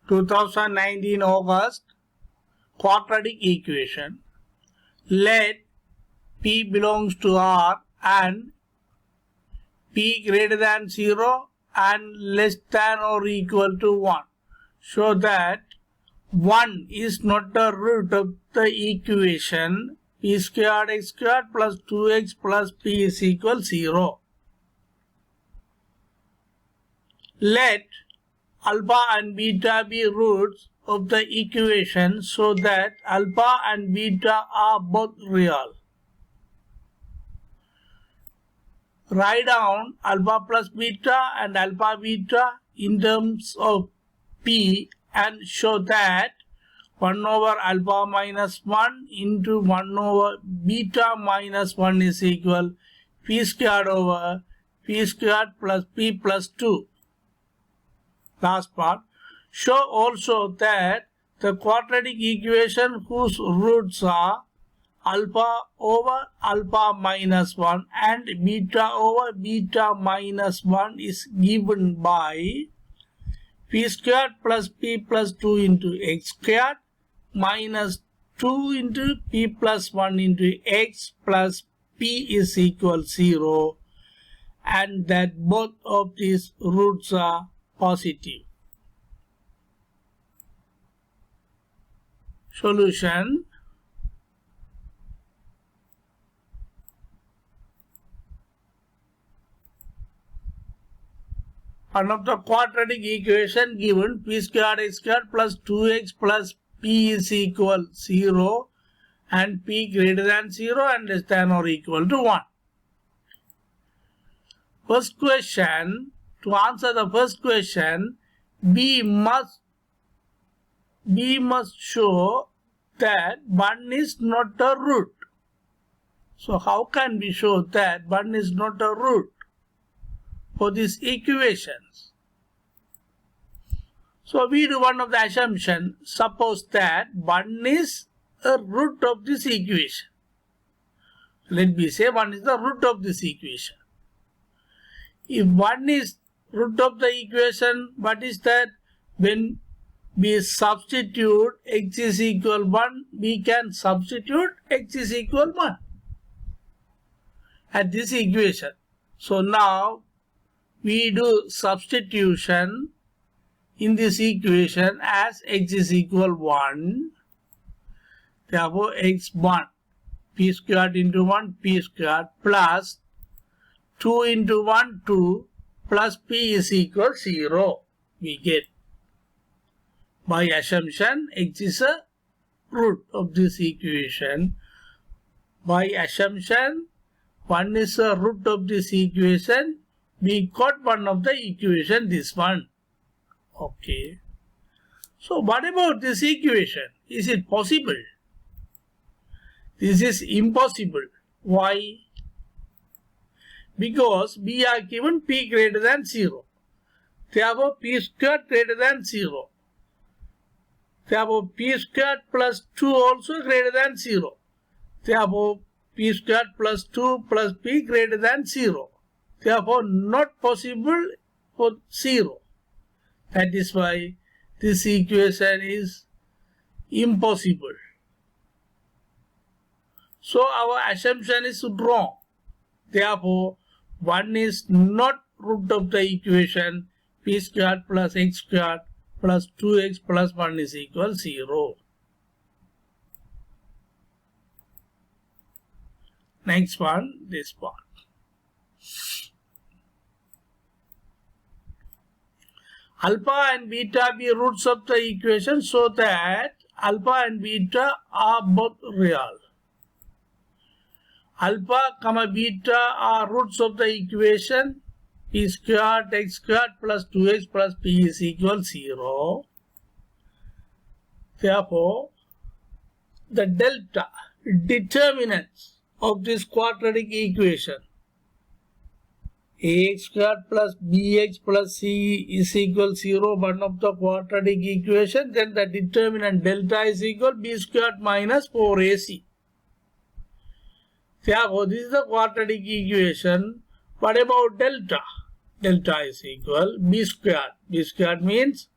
2019 August, quadratic equation. Let P belongs to R and P greater than 0 and less than or equal to 1. Show that 1 is not the root of the equation p squared x squared plus 2x plus p is equal 0. Let alpha and beta be roots of the equation so that alpha and beta are both real. Write down alpha plus beta and alpha beta in terms of p and show that 1 over alpha minus 1 into 1 over beta minus 1 is equal p squared over p squared plus p plus 2. Last part. Show also that the quadratic equation whose roots are alpha over alpha minus 1 and beta over beta minus 1 is given by p squared plus p plus 2 into x squared minus 2 into p plus 1 into x plus p is equal 0, and that both of these roots are positive. Solution. One of the quadratic equation given p squared x squared plus 2x plus p is equal 0 and p greater than 0 and less than or equal to 1. First question, to answer the first question, we must show that 1 is not a root. So how can we show that 1 is not a root for these equations? So we do one of the assumptions. Suppose that 1 is a root of this equation. Let me say 1 is the root of this equation. If 1 is root of the equation, what is that? When we substitute x is equal 1, we can substitute x is equal 1 at this equation. So now we do substitution in this equation as x is equal 1. Therefore x1 p squared into 1 p squared plus 2 into 1 2 plus p is equal 0. We get by assumption x is a root of this equation. By assumption 1 is a root of this equation. We got one of the equation, this one. Okay. So what about this equation? Is it possible? This is impossible. Why? Because we are given p greater than 0. Therefore p squared greater than 0. Therefore p squared plus 2 also greater than 0. Therefore p squared plus 2 plus p greater than 0. Therefore not possible for 0. That is why this equation is impossible. So our assumption is wrong. Therefore 1 is not root of the equation p squared plus x squared plus 2x plus 1 is equal 0. Next one, this part. Alpha and beta be roots of the equation so that alpha and beta are both real. Alpha comma beta are roots of the equation p squared x squared plus 2x plus p is equal 0. Therefore, the delta determinants of this quadratic equation ax squared plus bx plus c is equal 0, one of the quadratic equation, then the determinant delta is equal b squared minus 4ac. Therefore, this is the quadratic equation. What about delta? Delta is equal b squared. B squared means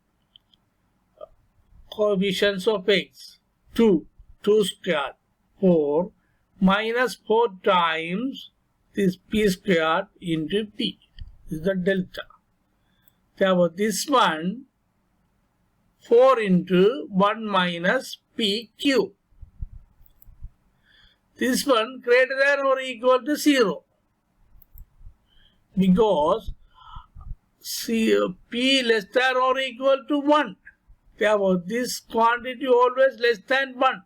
coefficients of x. 2 squared, 4 minus 4 times this p squared into p. This is the delta. Therefore, this one 4 into 1 minus p cube. This one greater than or equal to 0. Because p less than or equal to 1. Therefore, this quantity always less than 1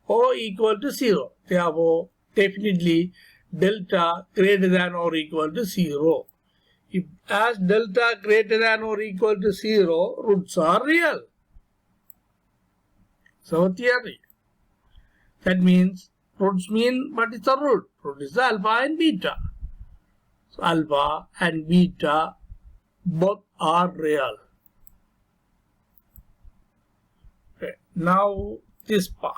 or equal to 0. Therefore, definitely delta greater than or equal to 0. If as delta greater than or equal to 0, roots are real. So theory. That means roots mean what is the root? Root is the alpha and beta. So alpha and beta both are real. Okay. Now this part.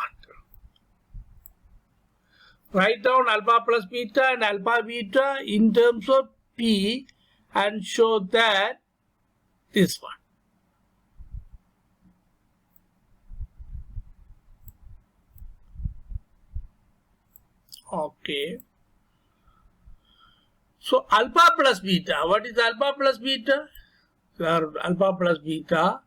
Write down alpha plus beta and alpha beta in terms of p and show that this one. Okay. So alpha plus beta. What is alpha plus beta? So alpha plus beta.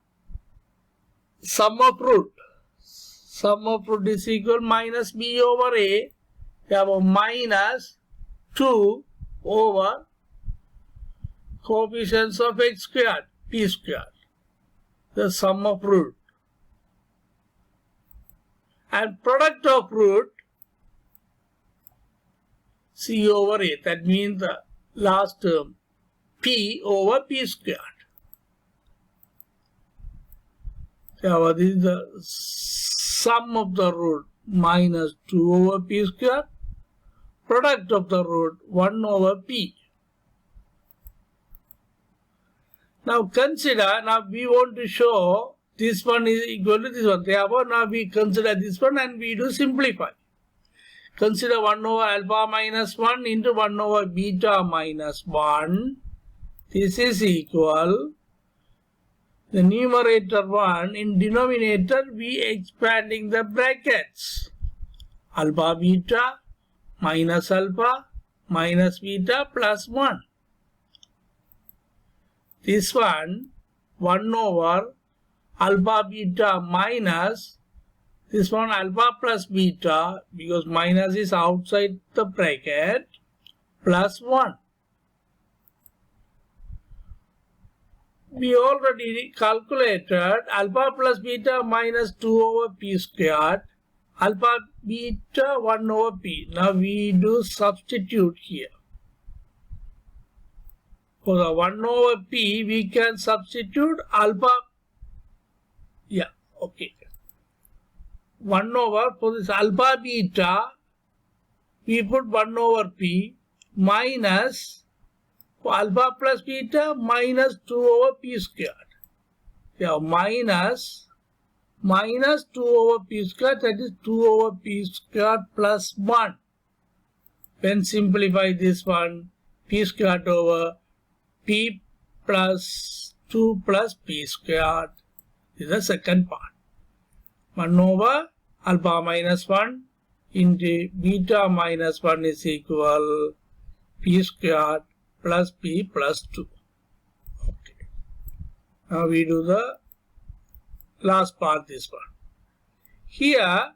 Sum of root. Sum of root is equal minus b over a. We have a minus 2 over coefficients of x squared, p squared. The sum of root. And product of root c over a. That means the last term p over p squared. So this is the sum of the root minus 2 over p squared. Product of the root 1 over p. Now consider, now we want to show this one is equal to this one. Therefore, now we consider this one and we do simplify. Consider 1 over alpha minus 1 into 1 over beta minus 1. This is equal. The numerator 1, in denominator we expanding the brackets. Alpha beta minus alpha minus beta plus 1. This one 1 over alpha beta minus this one alpha plus beta, because minus is outside the bracket, plus 1. We already calculated alpha plus beta minus 2 over p squared, alpha beta 1 over p. Now we do substitute here. For the 1 over p, we can substitute alpha. Yeah, okay. 1 over, for this alpha beta, we put 1 over p minus, for alpha plus beta, minus 2 over p squared. Yeah, minus 2 over p squared, that is 2 over p squared plus 1. When simplify this one, p squared over p plus 2 plus p squared. This is the second part. 1 over alpha minus 1 into beta minus 1 is equal p squared plus p plus 2. Okay. Now we do the last part, this one. Here,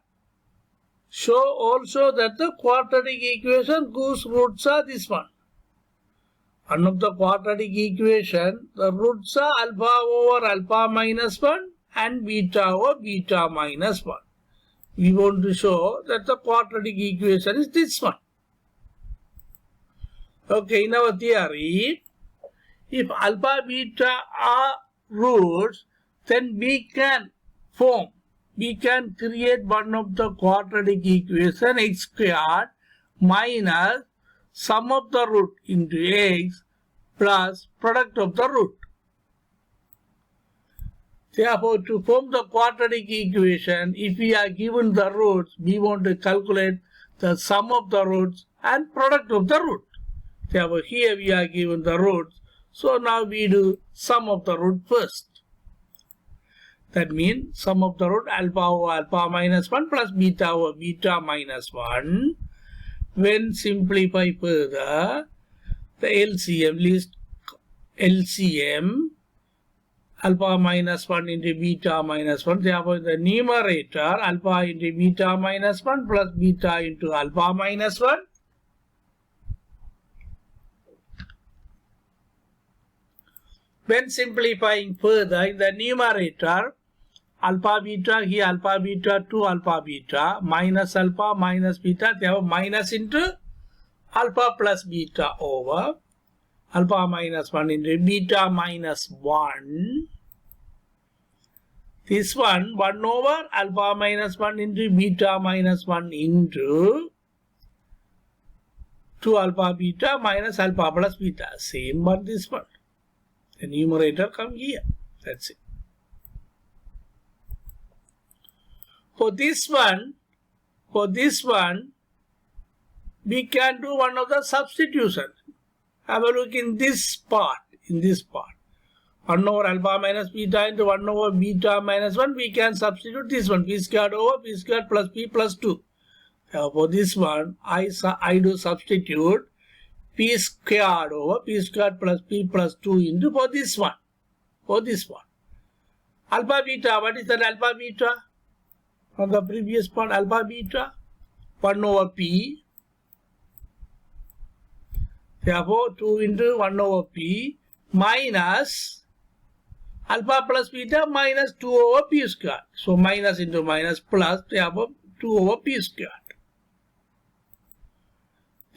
show also that the quadratic equation whose roots are this one. One of the quadratic equation, the roots are alpha over alpha minus 1 and beta over beta minus 1. We want to show that the quadratic equation is this one. Okay, in our theory, if alpha beta are roots, then we can create one of the quadratic equation x squared minus sum of the root into x plus product of the root. Therefore, to form the quadratic equation, if we are given the roots, we want to calculate the sum of the roots and product of the root. Therefore, here we are given the roots. So now we do sum of the root first. That means sum of the root alpha over alpha minus 1 plus beta over beta minus 1. When simplify further, the LCM least LCM alpha minus 1 into beta minus 1. Therefore, the numerator alpha into beta minus 1 plus beta into alpha minus 1. When simplifying further, in the numerator, alpha beta, here alpha beta, 2 alpha beta, minus alpha minus beta, therefore minus into alpha plus beta over alpha minus 1 into beta minus 1. This one over alpha minus 1 into beta minus 1 into 2 alpha beta minus alpha plus beta. Same but this one. The numerator come here. That's it. For this one, we can do one of the substitution. Have a look in this part. 1 over alpha minus beta into 1 over beta minus 1, we can substitute this one. P squared over P squared plus P plus 2. For this one, I do substitute P squared over P squared plus P plus 2 into for this one. Alpha beta, what is that alpha beta? From the previous part, alpha beta, 1 over P. Therefore, 2 into 1 over P minus alpha plus beta minus 2 over P squared. So, minus into minus plus, therefore, 2 over P squared.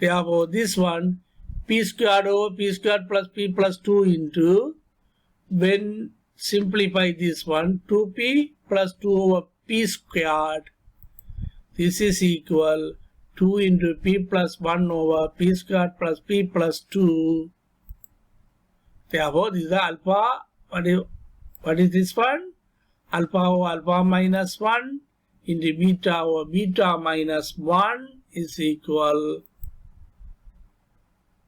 Therefore, this one, P squared over P squared plus P plus 2 into, when simplify this one, 2P plus 2 over P squared. This is equal 2 into P plus 1 over P squared plus P plus 2. Therefore, this is the alpha. What is this one? Alpha over alpha minus 1 into beta over beta minus 1 is equal,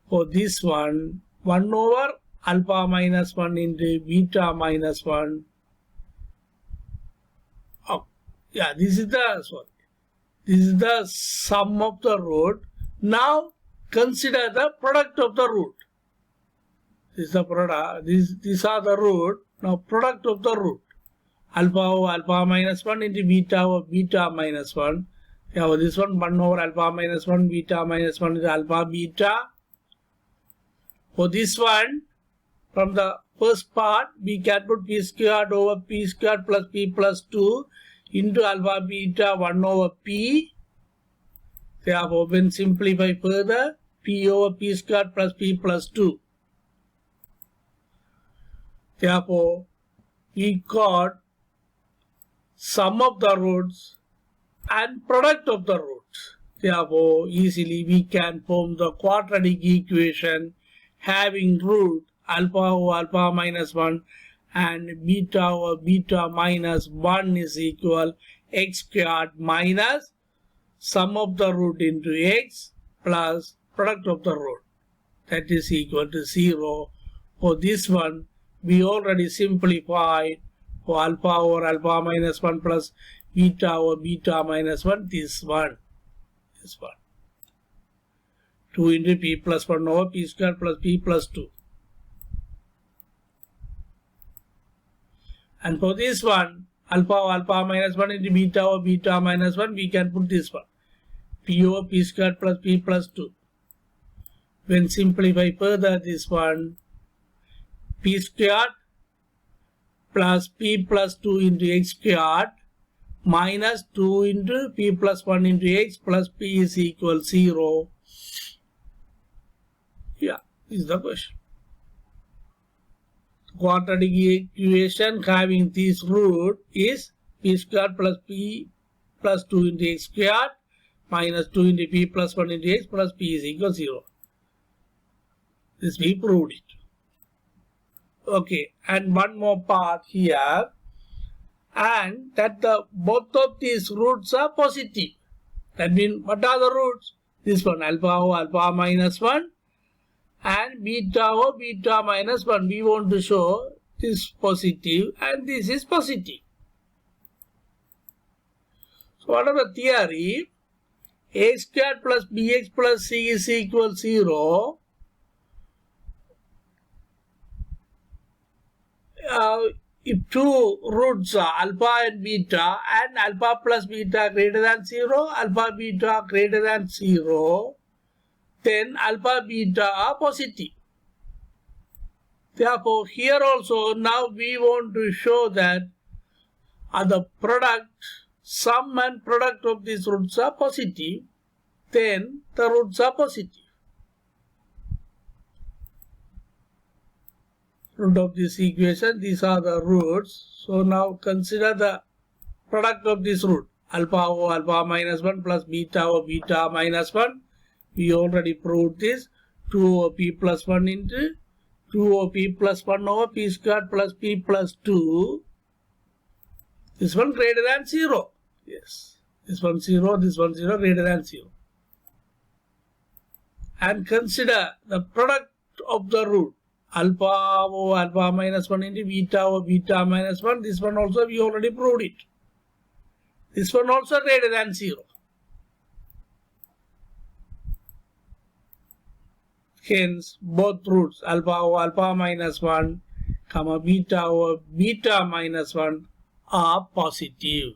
for this one, 1 over alpha minus 1 into beta minus 1. Oh, yeah, this is the sum of the root. Now consider the product of the root. This is the product. These are the root. Now product of the root. Alpha over alpha minus 1 into beta over beta minus 1. Yeah, this one 1 over alpha minus 1 beta minus 1 is alpha beta. For this one, from the first part, we can put P squared over P squared plus P plus 2 into alpha beta 1 over P. Therefore, when simplify further, P over P squared plus P plus 2. Therefore, we got sum of the roots and product of the roots. Therefore, easily we can form the quadratic equation having root alpha over alpha minus 1 and beta over beta minus 1 is equal x squared minus sum of the root into x plus product of the root. That is equal to 0. For this one, we already simplified for alpha over alpha minus 1 plus beta over beta minus 1, this one. 2 into P plus 1 over P squared plus P plus 2. And for this one, alpha over alpha minus 1 into beta over beta minus 1, we can put this one. P over P squared plus P plus 2. When simplify further this one, P squared plus P plus 2 into x squared minus 2 into P plus 1 into x plus P is equal 0. Yeah, this is the question. Quadratic equation having this root is P squared plus P plus 2 into x squared minus 2 into P plus 1 into x plus P is equal 0. This we proved it. Okay, and one more part here, and that both of these roots are positive. That means what are the roots? This one alpha over alpha minus 1 and beta over beta minus 1. We want to show this positive and this is positive. So what is the theory? A squared plus bx plus c is equal 0. If two roots are alpha and beta and alpha plus beta greater than 0, alpha beta greater than 0, then alpha beta are positive. Therefore, here also now we want to show that the product, sum and product of these roots are positive, then the roots are positive. Root of this equation, these are the roots. So now consider the product of this root, alpha over alpha minus 1 plus beta over beta minus 1. We already proved this. 2 over p plus 1 into 2 over p plus 1 over p squared plus p plus 2. This one greater than 0. Yes. This one 0, this one 0, greater than 0. And consider the product of the root. Alpha over alpha minus 1 into beta over beta minus 1. This one also we already proved it. This one also greater than 0. Hence, both roots alpha over alpha minus 1, comma beta over beta minus 1 are positive.